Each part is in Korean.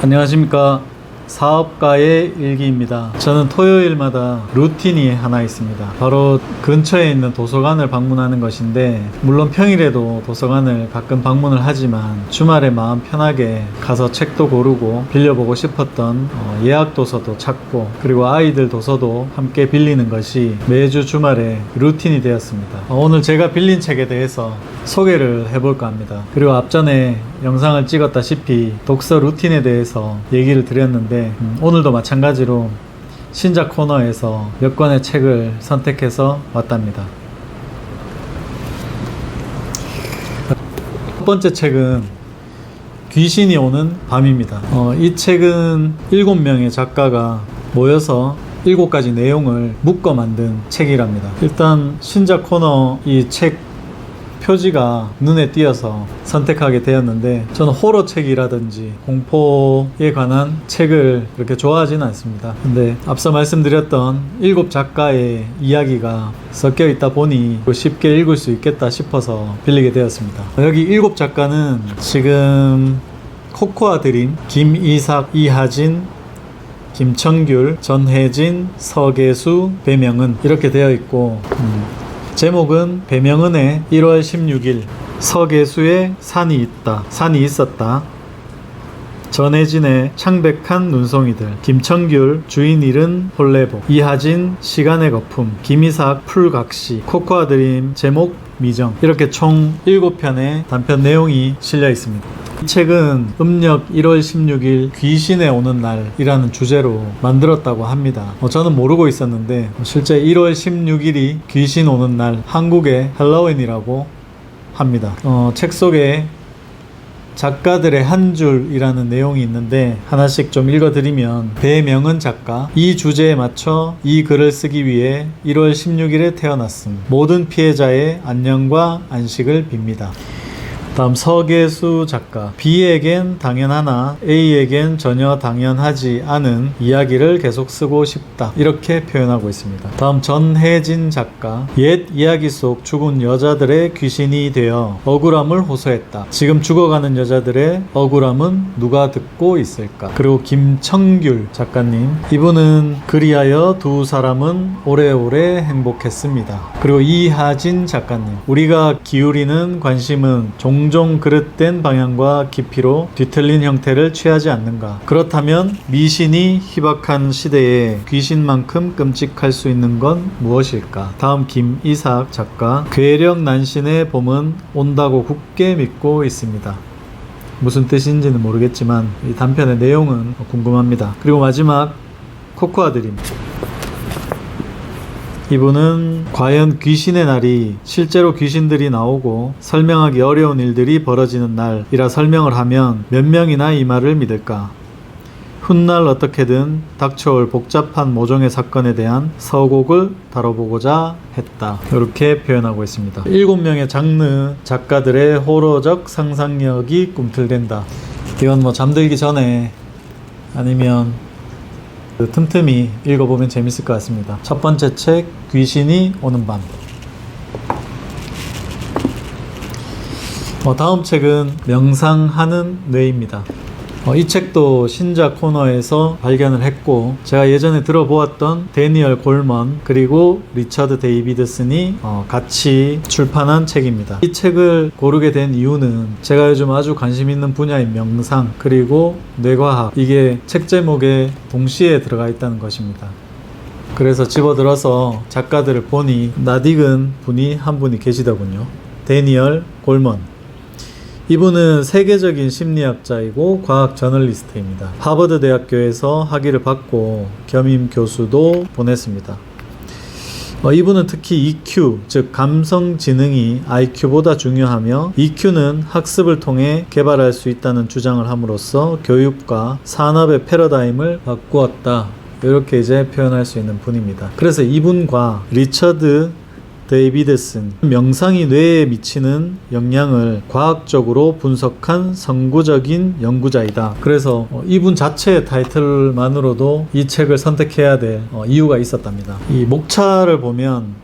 안녕하십니까. 사업가의 일기입니다. 저는 토요일마다 루틴이 하나 있습니다. 바로 근처에 있는 도서관을 방문하는 것인데, 물론 평일에도 도서관을 가끔 방문을 하지만 주말에 마음 편하게 가서 책도 고르고 빌려보고 싶었던 예약 도서도 찾고, 그리고 아이들 도서도 함께 빌리는 것이 매주 주말에 루틴이 되었습니다. 오늘 제가 빌린 책에 대해서 소개를 해볼까 합니다. 그리고 앞전에 영상을 찍었다시피 독서 루틴에 대해서 얘기를 드렸는데, 오늘도 마찬가지로 신작 코너에서 몇 권의 책을 선택해서 왔답니다. 첫 번째 책은 귀신이 오는 밤입니다. 이 책은 7명의 작가가 모여서 7가지 내용을 묶어 만든 책이랍니다. 일단 신작 코너 이 책 표지가 눈에 띄어서 선택하게 되었는데, 저는 호러 책이라든지 공포에 관한 책을 그렇게 좋아하지는 않습니다. 근데 앞서 말씀드렸던 7작가의 이야기가 섞여 있다 보니 쉽게 읽을 수 있겠다 싶어서 빌리게 되었습니다. 여기 7작가는 지금 코코아 드림, 김이삭, 이하진, 김청귤, 전혜진, 서계수, 배명은 이렇게 되어 있고, 제목은 배명은의 1월 16일, 서계수의 산이 있었다, 전혜진의 창백한 눈송이들, 김청귤 주인 잃은 홀레복, 이하진 시간의 거품, 김이삭 풀각시, 코코아 드림 제목 미정, 이렇게 총 7편의 단편 내용이 실려 있습니다. 이 책은 음력 1월 16일 귀신의 오는 날이라는 주제로 만들었다고 합니다. 저는 모르고 있었는데 실제 1월 16일이 귀신 오는 날, 한국의 할로윈이라고 합니다. 책 속에 작가들의 한 줄이라는 내용이 있는데 하나씩 좀 읽어드리면, 배명은 작가, 이 주제에 맞춰 이 글을 쓰기 위해 1월 16일에 태어났음. 모든 피해자의 안녕과 안식을 빕니다. 다음 서계수 작가, B에겐 당연하나 A에겐 전혀 당연하지 않은 이야기를 계속 쓰고 싶다, 이렇게 표현하고 있습니다. 다음 전혜진 작가, 옛 이야기 속 죽은 여자들의 귀신이 되어 억울함을 호소했다. 지금 죽어가는 여자들의 억울함은 누가 듣고 있을까. 그리고 김청귤 작가님, 이분은 그리하여 두 사람은 오래오래 행복했습니다. 그리고 이하진 작가님, 우리가 기울이는 관심은 종종 그릇된 방향과 깊이로 뒤틀린 형태를 취하지 않는가. 그렇다면 미신이 희박한 시대에 귀신만큼 끔찍할 수 있는 건 무엇일까. 다음 김이삭 작가, 괴력 난신의 봄은 온다고 굳게 믿고 있습니다. 무슨 뜻인지는 모르겠지만 이 단편의 내용은 궁금합니다. 그리고 마지막 코코아 드림, 이분은 과연 귀신의 날이 실제로 귀신들이 나오고 설명하기 어려운 일들이 벌어지는 날이라 설명을 하면 몇 명이나 이 말을 믿을까. 훗날 어떻게든 닥쳐올 복잡한 모종의 사건에 대한 서곡을 다뤄보고자 했다, 이렇게 표현하고 있습니다. 7명의 장르 작가들의 호러적 상상력이 꿈틀댄다. 이건 뭐 잠들기 전에 아니면 틈틈이 읽어보면 재밌을 것 같습니다. 첫 번째 책, 귀신이 오는 밤. 다음 책은 명상하는 뇌입니다. 이 책도 신작 코너에서 발견을 했고, 제가 예전에 들어보았던 데니얼 골먼 그리고 리처드 데이비드슨이 같이 출판한 책입니다. 이 책을 고르게 된 이유는 제가 요즘 아주 관심 있는 분야인 명상 그리고 뇌과학, 이게 책 제목에 동시에 들어가 있다는 것입니다. 그래서 집어들어서 작가들을 보니 낯익은 분이 한 분이 계시더군요. 데니얼 골먼, 이분은 세계적인 심리학자이고 과학 저널리스트입니다. 하버드 대학교에서 학위를 받고 겸임 교수도 보냈습니다. 이분은 특히 EQ, 즉 감성 지능이 IQ보다 중요하며, EQ는 학습을 통해 개발할 수 있다는 주장을 함으로써 교육과 산업의 패러다임을 바꾸었다, 이렇게 이제 표현할 수 있는 분입니다. 그래서 이분과 리처드 데이비드슨, 명상이 뇌에 미치는 영향을 과학적으로 분석한 선구적인 연구자이다. 그래서 이분 자체의 타이틀만으로도 이 책을 선택해야 될 이유가 있었답니다. 이 목차를 보면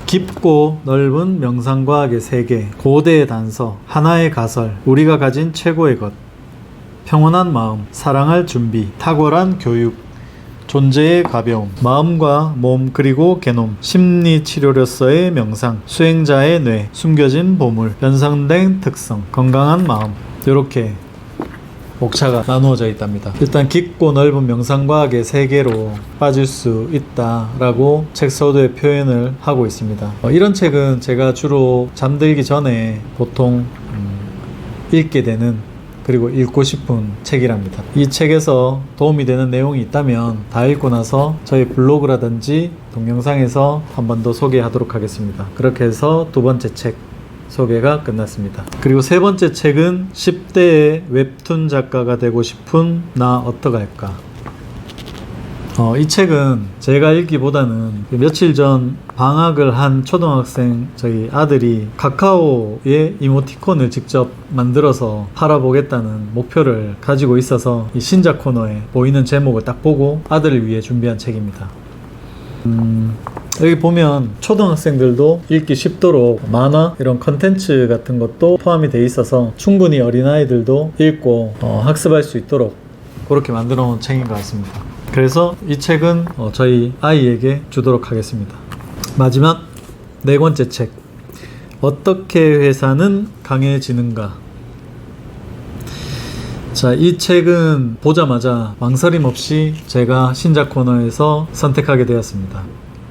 깊고 넓은 명상과학의 세계, 고대의 단서, 하나의 가설, 우리가 가진 최고의 것, 평온한 마음, 사랑할 준비, 탁월한 교육, 존재의 가벼움, 마음과 몸 그리고 개놈, 심리치료로서의 명상, 수행자의 뇌, 숨겨진 보물, 연상된 특성, 건강한 마음, 이렇게 목차가 나누어져 있답니다. 일단 깊고 넓은 명상과학의 세계로 빠질 수 있다라고 책 서두에 표현을 하고 있습니다. 이런 책은 제가 주로 잠들기 전에 보통 읽게 되는, 그리고 읽고 싶은 책이랍니다. 이 책에서 도움이 되는 내용이 있다면 다 읽고 나서 저희 블로그라든지 동영상에서 한 번 더 소개하도록 하겠습니다. 그렇게 해서 두 번째 책 소개가 끝났습니다. 그리고 세 번째 책은 10대의 웹툰 작가가 되고 싶은 나 어떡할까. 이 책은 제가 읽기보다는 며칠 전 방학을 한 초등학생 저희 아들이 카카오에 이모티콘을 직접 만들어서 팔아보겠다는 목표를 가지고 있어서 이 신작 코너에 보이는 제목을 딱 보고 아들을 위해 준비한 책입니다. 여기 보면 초등학생들도 읽기 쉽도록 만화 이런 컨텐츠 같은 것도 포함이 돼 있어서 충분히 어린아이들도 읽고 학습할 수 있도록 그렇게 만들어 놓은 책인 것 같습니다. 그래서 이 책은 저희 아이에게 주도록 하겠습니다. 마지막 네 번째 책, 어떻게 회사는 강해지는가. 자, 이 책은 보자마자 망설임 없이 제가 신작 코너에서 선택하게 되었습니다.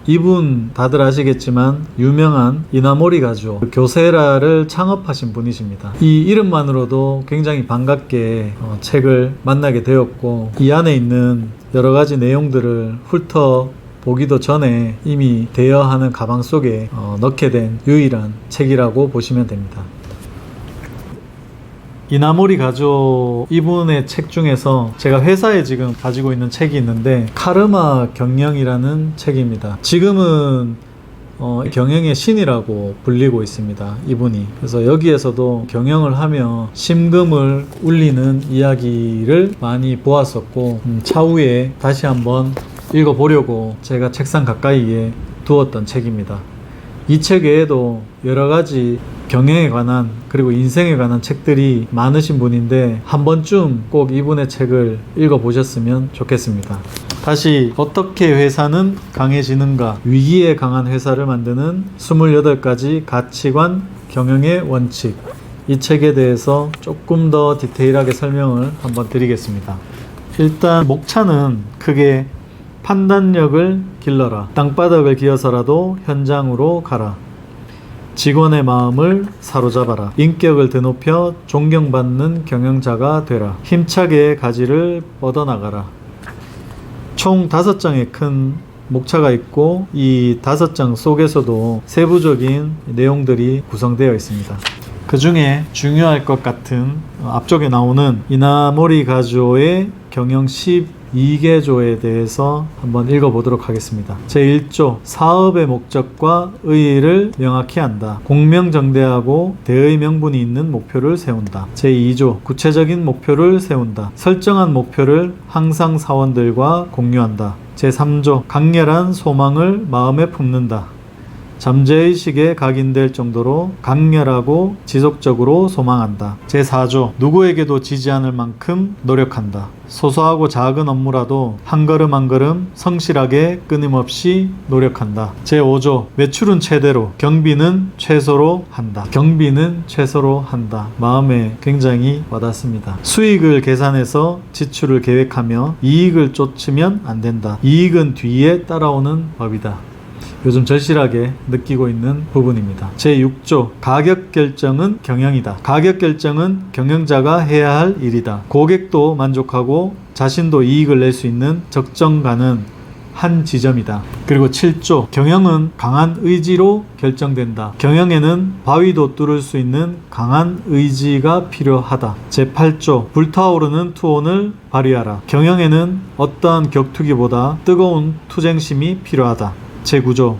이분 다들 아시겠지만 유명한 이나모리 가조 교세라를 창업하신 분이십니다. 이 이름만으로도 굉장히 반갑게 책을 만나게 되었고, 이 안에 있는 여러 가지 내용들을 훑어 보기도 전에 이미 대여하는 가방 속에 넣게 된 유일한 책이라고 보시면 됩니다. 이나모리 가조 이분의 책 중에서 제가 회사에 지금 가지고 있는 책이 있는데 카르마 경영이라는 책입니다. 지금은 경영의 신이라고 불리고 있습니다, 이분이. 그래서 여기에서도 경영을 하며 심금을 울리는 이야기를 많이 보았었고, 차후에 다시 한번 읽어보려고 제가 책상 가까이에 두었던 책입니다. 이 책 외에도 여러 가지 경영에 관한 그리고 인생에 관한 책들이 많으신 분인데 한 번쯤 꼭 이분의 책을 읽어보셨으면 좋겠습니다. 다시 어떻게 회사는 강해지는가, 위기에 강한 회사를 만드는 28가지 가치관 경영의 원칙, 이 책에 대해서 조금 더 디테일하게 설명을 한번 드리겠습니다. 일단 목차는 크게 판단력을 길러라, 땅바닥을 기어서라도 현장으로 가라, 직원의 마음을 사로잡아라, 인격을 드높여 존경받는 경영자가 되라, 힘차게 가지를 뻗어나가라. 총 5장의 큰 목차가 있고 이 5장 속에서도 세부적인 내용들이 구성되어 있습니다. 그 중에 중요할 것 같은 앞쪽에 나오는 이나모리 가조의 경영 12개조에 대해서 한번 읽어보도록 하겠습니다. 제1조, 사업의 목적과 의의를 명확히 한다. 공명정대하고 대의 명분이 있는 목표를 세운다. 제2조, 구체적인 목표를 세운다. 설정한 목표를 항상 사원들과 공유한다. 제3조, 강렬한 소망을 마음에 품는다. 잠재의식에 각인될 정도로 강렬하고 지속적으로 소망한다. 제4조, 누구에게도 지지 않을 만큼 노력한다. 소소하고 작은 업무라도 한 걸음 한 걸음 성실하게 끊임없이 노력한다. 제5조, 매출은 최대로, 경비는 최소로 한다. 경비는 최소로 한다. 마음에 굉장히 와닿습니다. 수익을 계산해서 지출을 계획하며 이익을 쫓으면 안 된다. 이익은 뒤에 따라오는 법이다. 요즘 절실하게 느끼고 있는 부분입니다. 제6조, 가격 결정은 경영이다. 가격 결정은 경영자가 해야 할 일이다. 고객도 만족하고 자신도 이익을 낼 수 있는 적정가는 한 지점이다. 그리고 7조, 경영은 강한 의지로 결정된다. 경영에는 바위도 뚫을 수 있는 강한 의지가 필요하다. 제8조, 불타오르는 투혼을 발휘하라. 경영에는 어떠한 격투기보다 뜨거운 투쟁심이 필요하다. 제9조,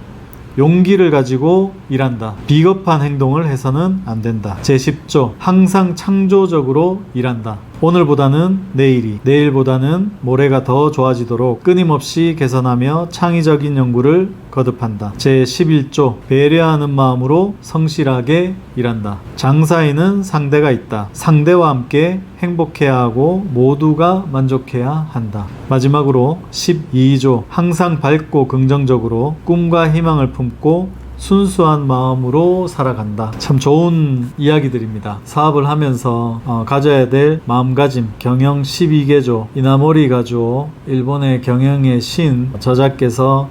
용기를 가지고 일한다. 비겁한 행동을 해서는 안 된다. 제10조, 항상 창조적으로 일한다. 오늘보다는 내일이, 내일보다는 모레가 더 좋아지도록 끊임없이 개선하며 창의적인 연구를 거듭한다. 제11조 배려하는 마음으로 성실하게 일한다. 장사에는 상대가 있다. 상대와 함께 행복해야 하고 모두가 만족해야 한다. 마지막으로 12조 항상 밝고 긍정적으로 꿈과 희망을 품고 순수한 마음으로 살아간다. 참 좋은 이야기들입니다. 사업을 하면서 가져야 될 마음가짐, 경영 12개조, 이나모리 가조, 일본의 경영의 신 저자께서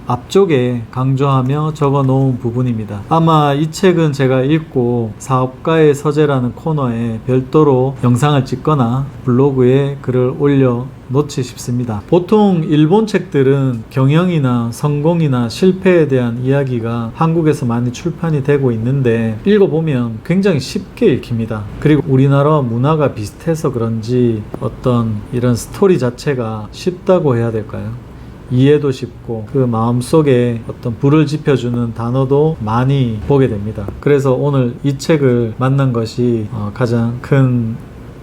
앞쪽에 강조하며 적어 놓은 부분입니다. 아마 이 책은 제가 읽고 사업가의 서재라는 코너에 별도로 영상을 찍거나 블로그에 글을 올려 놓지 싶습니다. 보통 일본 책들은 경영이나 성공이나 실패에 대한 이야기가 한국에서 많이 출판이 되고 있는데 읽어보면 굉장히 쉽게 읽힙니다. 그리고 우리나라와 문화가 비슷해서 그런지 어떤 이런 스토리 자체가 쉽다고 해야 될까요? 이해도 쉽고 그 마음속에 어떤 불을 지펴주는 단어도 많이 보게 됩니다. 그래서 오늘 이 책을 만난 것이 가장 큰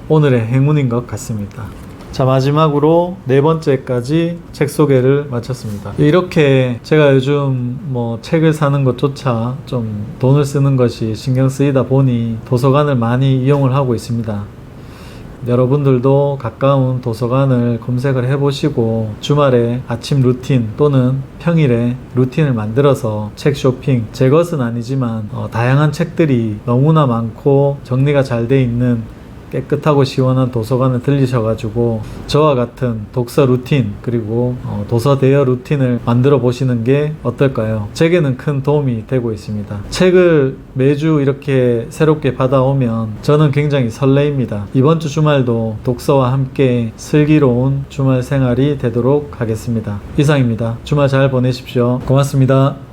오늘의 행운인 것 같습니다. 자, 마지막으로 네 번째까지 책 소개를 마쳤습니다. 이렇게 제가 요즘 책을 사는 것조차 좀 돈을 쓰는 것이 신경 쓰이다 보니 도서관을 많이 이용을 하고 있습니다. 여러분들도 가까운 도서관을 검색을 해보시고 주말에 아침 루틴 또는 평일에 루틴을 만들어서 책 쇼핑, 제 것은 아니지만 다양한 책들이 너무나 많고 정리가 잘 돼 있는 깨끗하고 시원한 도서관을 들리셔가지고 저와 같은 독서 루틴 그리고 도서 대여 루틴을 만들어 보시는 게 어떨까요? 제게는 큰 도움이 되고 있습니다. 책을 매주 이렇게 새롭게 받아오면 저는 굉장히 설레입니다. 이번 주 주말도 독서와 함께 슬기로운 주말 생활이 되도록 하겠습니다. 이상입니다. 주말 잘 보내십시오. 고맙습니다.